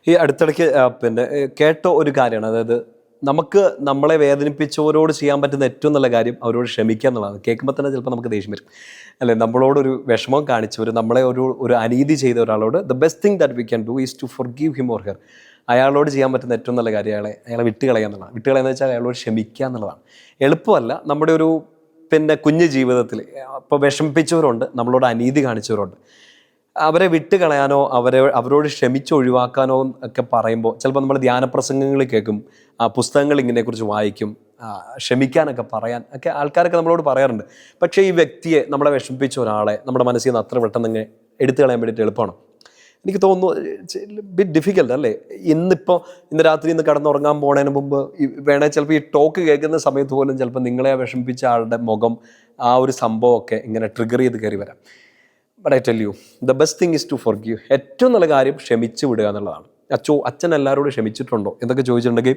ഈ അടുത്തിടയ്ക്ക് കേട്ട ഒരു കാര്യമാണ്. അതായത് നമുക്ക് നമ്മളെ വേദനിപ്പിച്ചവരോട് ചെയ്യാൻ പറ്റുന്ന ഏറ്റവും നല്ല കാര്യം അവരോട് ക്ഷമിക്കുക എന്നുള്ളതാണ്. കേൾക്കുമ്പോൾ തന്നെ ചിലപ്പോൾ നമുക്ക് ദേഷ്യം വരും അല്ലേ? നമ്മളോടൊരു വിഷമം കാണിച്ചവർ, നമ്മളെ ഒരു അനീതി ചെയ്ത ഒരാളോട് the best thing that we can do is to forgive him or her. അയാളോട് ചെയ്യാൻ പറ്റുന്ന ഏറ്റവും നല്ല കാര്യം അയാളെ വിട്ടുകളയുക എന്നുള്ളതാണ്. വിട്ടുകളയെന്ന് വെച്ചാൽ അയാളോട് ക്ഷമിക്കുക എന്നുള്ളതാണ്. എളുപ്പമല്ല. നമ്മുടെ ഒരു കുഞ്ഞു ജീവിതത്തിൽ ഇപ്പോൾ വിഷമിപ്പിച്ചവരുണ്ട്, നമ്മളോട് അനീതി കാണിച്ചവരുണ്ട്. അവരെ വിട്ടുകളയാനോ അവരോട് ക്ഷമിച്ച് ഒഴിവാക്കാനോ ഒക്കെ പറയുമ്പോൾ ചിലപ്പോൾ നമ്മൾ ധ്യാനപ്രസംഗങ്ങൾ കേൾക്കും, പുസ്തകങ്ങൾ ഇങ്ങനെക്കുറിച്ച് വായിക്കും, ക്ഷമിക്കാനൊക്കെ പറയാൻ ഒക്കെ ആൾക്കാരൊക്കെ നമ്മളോട് പറയാറുണ്ട്. പക്ഷേ ഈ വ്യക്തിയെ, നമ്മളെ വിഷമിപ്പിച്ച ഒരാളെ നമ്മുടെ മനസ്സിൽ നിന്ന് അത്ര പെട്ടെന്ന് ഇങ്ങനെ എടുത്തു കളയാൻ വേണ്ടിയിട്ട് എളുപ്പമാണ്. എനിക്ക് തോന്നുന്നു ബിറ്റ് ഡിഫിക്കൽട്ട് അല്ലേ? ഇന്ന് രാത്രി കടന്നുറങ്ങാൻ പോണതിന് മുമ്പ് വേണേൽ ചിലപ്പോൾ ഈ ടോക്ക് കേൾക്കുന്ന സമയത്ത് പോലും ചിലപ്പോൾ നിങ്ങളെ വിഷമിപ്പിച്ച ആളുടെ മുഖം, ആ ഒരു സംഭവമൊക്കെ ഇങ്ങനെ ട്രിഗർ ചെയ്ത് കയറി വരാം. But I tell you, the best thing is to forgive. ഏറ്റവും നല്ല കാര്യം ക്ഷമിച്ച് വിടുക എന്നുള്ളതാണ്. അച്ഛൻ എല്ലാവരോടും ക്ഷമിച്ചിട്ടുണ്ടോ എന്നൊക്കെ ചോദിച്ചിട്ടുണ്ടെങ്കിൽ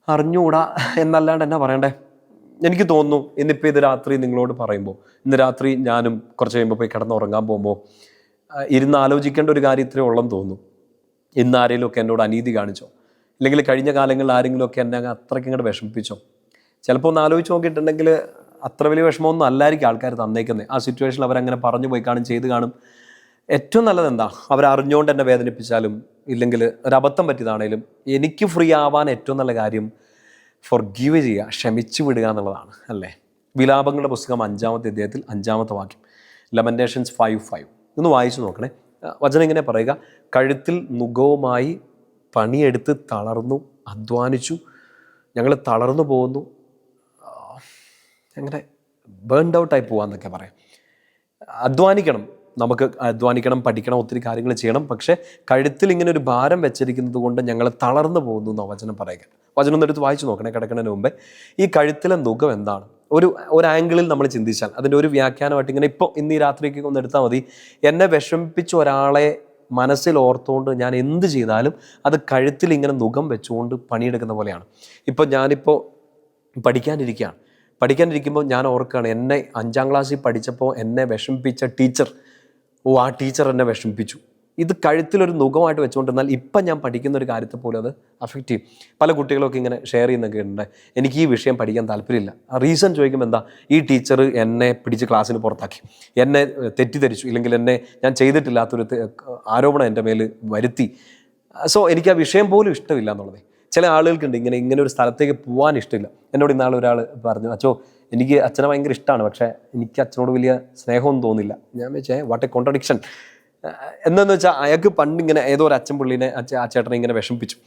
അറിഞ്ഞുകൂടാ എന്നല്ലാണ്ട് എന്നാ പറയണ്ടേ? എനിക്ക് തോന്നുന്നു ഇന്നിപ്പോൾ ഇത് രാത്രി നിങ്ങളോട് പറയുമ്പോൾ, ഇന്ന് രാത്രി ഞാനും കുറച്ച് കഴിയുമ്പോൾ പോയി കിടന്നുറങ്ങാൻ പോകുമ്പോൾ ഇരുന്ന് ആലോചിക്കേണ്ട ഒരു കാര്യം ഇത്രയേ ഉള്ളെന്ന് തോന്നുന്നു. ഇന്ന് ആരെങ്കിലുമൊക്കെ എന്നോട് അനീതി കാണിച്ചോ, അല്ലെങ്കിൽ കഴിഞ്ഞ കാലങ്ങളിൽ ആരെങ്കിലുമൊക്കെ എന്നെ അത്രയ്ക്ക് ഇങ്ങോട്ട് വിഷമിപ്പിച്ചോ? ചിലപ്പോൾ ഒന്ന് ആലോചിച്ച് നോക്കിയിട്ടുണ്ടെങ്കിൽ അത്ര വലിയ വിഷമമൊന്നും അല്ലായിരിക്കും ആൾക്കാർ തന്നേക്കുന്നത്. ആ സിറ്റുവേഷനിൽ അവരങ്ങനെ പറഞ്ഞു പോയി കാണും, ചെയ്ത് കാണും. ഏറ്റവും നല്ലത് എന്താ? അവരറിഞ്ഞുകൊണ്ട് എന്നെ വേദനിപ്പിച്ചാലും ഇല്ലെങ്കിൽ ഒരബദ്ധം പറ്റിയതാണേലും എനിക്ക് ഫ്രീ ആവാൻ ഏറ്റവും നല്ല കാര്യം ഫോർഗീവ് ചെയ്യുക, ക്ഷമിച്ചു വിടുക എന്നുള്ളതാണ് അല്ലേ? വിലാപങ്ങളുടെ പുസ്തകം 5-ാമത്തെ അധ്യായത്തിൽ 5-ാമത്തെ വാക്യം, ലെമന്റേഷൻസ് 5:5 ഒന്ന് വായിച്ചു നോക്കണേ. വചനം ഇങ്ങനെ പറയുക: കഴുത്തിൽ നുകവുമായി പണിയെടുത്ത് തളർന്നു അധ്വാനിച്ചു, ഞങ്ങൾ തളർന്നു പോകുന്നു, അങ്ങനെ ബേൺഡ് ഔട്ടായി പോകാമെന്നൊക്കെ പറയാം. അധ്വാനിക്കണം, നമുക്ക് അധ്വാനിക്കണം, പഠിക്കണം, ഒത്തിരി കാര്യങ്ങൾ ചെയ്യണം. പക്ഷേ കഴുത്തിൽ ഇങ്ങനെ ഒരു ഭാരം വെച്ചിരിക്കുന്നത് കൊണ്ട് ഞങ്ങൾ തളർന്നു പോകുന്നു എന്നാണ് വചനം പറയുക. വചനം ഒന്ന് എടുത്ത് വായിച്ചു നോക്കണേ കിടക്കുന്നതിന് മുമ്പേ. ഈ കഴുത്തിലെ നുകം എന്താണ്? ഒരു ആംഗിളിൽ നമ്മൾ ചിന്തിച്ചാൽ അതിൻ്റെ ഒരു വ്യാഖ്യാനമായിട്ട് ഇങ്ങനെ ഇന്ന് ഈ രാത്രിക്ക് ഒന്ന് എടുത്താൽ മതി. എന്നെ വിഷമിപ്പിച്ച ഒരാളെ മനസ്സിൽ ഓർത്തുകൊണ്ട് ഞാൻ എന്ത് ചെയ്താലും അത് കഴുത്തിൽ ഇങ്ങനെ നുകം വെച്ചുകൊണ്ട് പണിയെടുക്കുന്ന പോലെയാണ്. ഞാനിപ്പോൾ പഠിക്കാനിരിക്കുമ്പോൾ ഞാൻ ഓർക്കുകയാണ്, എന്നെ 5-ാം ക്ലാസ്സിൽ പഠിച്ചപ്പോൾ എന്നെ വിഷമിപ്പിച്ച ടീച്ചർ, ആ ടീച്ചർ എന്നെ വിഷമിപ്പിച്ചു. ഇത് കഴുത്തിലൊരു നുഖമായിട്ട് വെച്ചുകൊണ്ടിരുന്നാൽ ഇപ്പം ഞാൻ പഠിക്കുന്ന ഒരു കാര്യത്തെ പോലും അത് അഫക്റ്റ് ചെയ്യും. പല കുട്ടികളൊക്കെ ഇങ്ങനെ ഷെയർ ചെയ്യുന്നൊക്കെ ഉണ്ട്, എനിക്ക് ഈ വിഷയം പഠിക്കാൻ താല്പര്യമില്ല. റീസൺ ചോദിക്കുമ്പോൾ എന്താ? ഈ ടീച്ചർ എന്നെ പിടിച്ച് ക്ലാസ്സിന് പുറത്താക്കി, എന്നെ തെറ്റിദ്ധരിച്ചു, ഇല്ലെങ്കിൽ ഞാൻ ചെയ്തിട്ടില്ലാത്തൊരു ആരോപണം എൻ്റെ മേൽ വരുത്തി. സോ എനിക്ക് ആ വിഷയം പോലും ഇഷ്ടമില്ല എന്നുള്ളത്. ചില ആളുകൾക്കുണ്ട് ഇങ്ങനെ ഒരു സ്ഥലത്തേക്ക് പോകാൻ ഇഷ്ടമില്ല. എന്നോട് ഇന്നാൾ ഒരാൾ പറഞ്ഞു, അച്ഛോ എനിക്ക് അച്ഛനെ ഭയങ്കര ഇഷ്ടമാണ്, പക്ഷേ എനിക്ക് അച്ഛനോട് വലിയ സ്നേഹമൊന്നും തോന്നില്ല. ഞാൻ വെച്ചേ വാട്ട് എ കോൺട്രഡിക്ഷൻ. എന്താണെന്ന് വെച്ചാൽ അയാൾക്ക് പണ്ടിങ്ങനെ ഏതോ ഒരു അച്ഛൻ പുള്ളീനെ ആ ചേട്ടനെ ഇങ്ങനെ വിഷമിപ്പിച്ചു.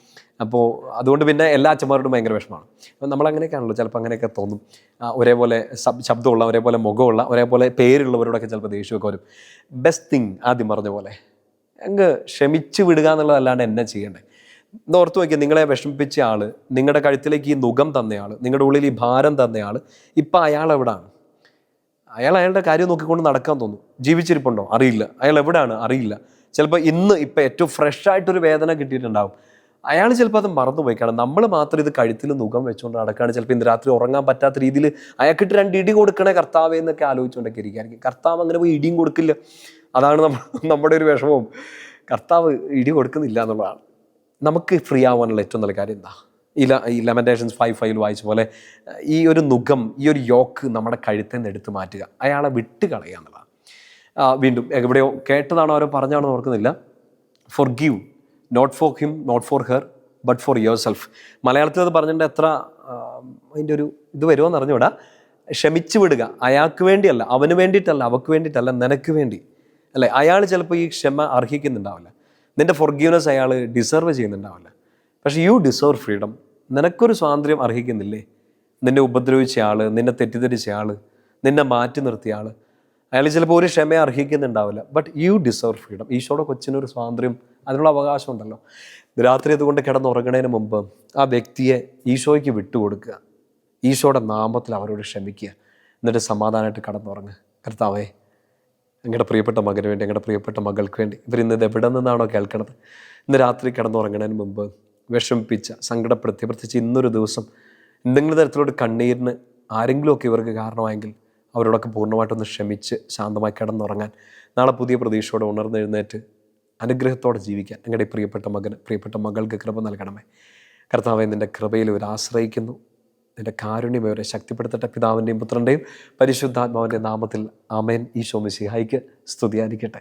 അപ്പോൾ അതുകൊണ്ട് പിന്നെ എല്ലാ അച്ഛന്മാരോടും ഭയങ്കര വിഷമമാണ്. അപ്പം നമ്മളങ്ങനെയൊക്കെയാണല്ലോ, ചിലപ്പോൾ അങ്ങനെയൊക്കെ തോന്നും. ഒരേപോലെ ശബ്ദമുള്ള, ഒരേപോലെ മുഖമുള്ള, ഒരേപോലെ പേരുള്ളവരോടൊക്കെ ചിലപ്പോൾ ദേഷ്യമൊക്കെ വരും. ബെസ്റ്റ് തിങ് ആദ്യം പറഞ്ഞ പോലെ അങ്ങ് ക്ഷമിച്ച് വിടുക എന്നുള്ളതല്ലാണ്ട് എന്നെ ചെയ്യണ്ടേ? ഓർത്ത് നോക്കിയാൽ, നിങ്ങളെ വിഷമിപ്പിച്ച ആൾ, നിങ്ങളുടെ കഴുത്തിലേക്ക് ഈ നുകം തന്നയാൾ, നിങ്ങളുടെ ഉള്ളിൽ ഈ ഭാരം തന്നയാൾ, ഇപ്പം അയാൾ എവിടെയാണ്? അയാളുടെ കാര്യം നോക്കിക്കൊണ്ട് നടക്കാൻ തോന്നും. ജീവിച്ചിരിപ്പുണ്ടോ? അറിയില്ല. അയാൾ എവിടെയാണ്? അറിയില്ല. ചിലപ്പോൾ ഇപ്പം ഏറ്റവും ഫ്രഷായിട്ടൊരു വേദന കിട്ടിയിട്ടുണ്ടാകും. അയാൾ ചിലപ്പോൾ അത് മറന്നുപോയി കാണും. നമ്മൾ മാത്രം ഇത് കഴുത്തിൽ നുകം വെച്ചുകൊണ്ട് നടക്കുകയാണ്. ചിലപ്പോൾ ഇന്ന് രാത്രി ഉറങ്ങാൻ പറ്റാത്ത രീതിയിൽ അയാൾക്കിട്ട് 2 ഇടി കൊടുക്കണേ കർത്താവേ എന്നൊക്കെ ആലോചിച്ചുകൊണ്ടൊക്കെ ഇരിക്കുകയായിരിക്കും. കർത്താവ് അങ്ങനെ പോയി ഇടിയും കൊടുക്കില്ല. അതാണ് നമ്മുടെ ഒരു വിഷമവും. കർത്താവ് ഇടി കൊടുക്കുന്നില്ല എന്നുള്ളതാണ്. നമുക്ക് ഫ്രീ ആവാനുള്ള ഏറ്റവും നല്ല കാര്യം എന്താ? ഈ ലെമന്റേഷൻസ് 5:5 വായിച്ച പോലെ ഈ ഒരു നുകം, ഈ ഒരു യോക്ക് നമ്മുടെ കഴുത്തിൽ നിന്ന് എടുത്ത് മാറ്റുക, അയാളെ വിട്ട് കളയുക എന്നുള്ളതാണ്. വീണ്ടും എവിടെയോ കേട്ടതാണോ ആരോ പറഞ്ഞാണോ ഓർക്കുന്നില്ല. Forgive, not for him, not for her, but for your self. മലയാളത്തിൽ അത് പറഞ്ഞിട്ട് എത്ര അതിൻ്റെ ഒരു ഇത് വരുമോ എന്ന് അറിഞ്ഞുകൂടാ. ക്ഷമിച്ചു വിടുക, അയാൾക്ക് വേണ്ടിയല്ല, അവന് വേണ്ടിയിട്ടല്ല, അവൾക്ക് വേണ്ടിയിട്ടല്ല, നിനക്ക് വേണ്ടി അല്ലേ? അയാൾ ചിലപ്പോൾ ഈ ക്ഷമ അർഹിക്കുന്നുണ്ടാവില്ല, നിൻ്റെ ഫോർഗീവ്നെസ് അയാൾ ഡിസർവ് ചെയ്യുന്നുണ്ടാവില്ല. പക്ഷേ യു ഡിസേർവ് ഫ്രീഡം. നിനക്കൊരു സ്വാതന്ത്ര്യം അർഹിക്കുന്നില്ലേ? നിന്നെ ഉപദ്രവിച്ച ആൾ, നിന്നെ തെറ്റിദ്ധരിച്ച ആൾ, നിന്നെ മാറ്റി നിർത്തിയ ആൾ, അയാൾ ചിലപ്പോൾ ഒരു ക്ഷമ അർഹിക്കുന്നുണ്ടാവില്ല. But you deserve freedom. ഈശോയുടെ കൊച്ചിനൊരു സ്വാതന്ത്ര്യം, അതിനുള്ള അവകാശം ഉണ്ടല്ലോ. രാത്രി അതുകൊണ്ട് കിടന്നുറങ്ങുന്നതിന് മുമ്പ് ആ വ്യക്തിയെ ഈശോയ്ക്ക് വിട്ടുകൊടുക്കുക, ഈശോയുടെ നാമത്തിൽ അവരോട് ക്ഷമിക്കുക, എന്നിട്ട് സമാധാനമായിട്ട് കിടന്നുറങ്ങുക. കർത്താവേ, ഞങ്ങളുടെ പ്രിയപ്പെട്ട മകന് വേണ്ടി, ഞങ്ങളുടെ പ്രിയപ്പെട്ട മകൾക്ക് വേണ്ടി, ഇവരിന്നത് എവിടെ നിന്നാണോ കേൾക്കണത്, ഇന്ന് രാത്രി കിടന്നുറങ്ങുന്നതിന് മുമ്പ് വിഷമിപ്പിച്ച, സങ്കടപ്പെടുത്തി, പ്രത്യേകിച്ച് ഇന്നൊരു ദിവസം എന്തെങ്കിലും തരത്തിലൊരു കണ്ണീരിന് ആരെങ്കിലുമൊക്കെ ഇവർക്ക് കാരണമായെങ്കിൽ അവരോടൊക്കെ പൂർണ്ണമായിട്ടൊന്ന് ക്ഷമിച്ച് ശാന്തമായി കിടന്നുറങ്ങാൻ, നാളെ പുതിയ പ്രതീക്ഷയോടെ ഉണർന്നെഴുന്നേറ്റ് അനുഗ്രഹത്തോടെ ജീവിക്കാൻ ഞങ്ങളുടെ പ്രിയപ്പെട്ട മകന്, പ്രിയപ്പെട്ട മകൾക്ക് കൃപ നൽകണമേ. കർത്താവെ, നിൻ്റെ കൃപയിൽ ഇവർ ആശ്രയിക്കുന്നു. നിൻ്റെ കാരുണ്യം ഇവരെ ശക്തിപ്പെടുത്തട്ടെ. പിതാവിൻ്റെയും പുത്രൻ്റെയും പരിശുദ്ധാത്മാവിൻ്റെ നാമത്തിൽ ആമേൻ. ഈശോ മിശിഹായ്ക്ക് സ്തുതിയായിരിക്കട്ടെ.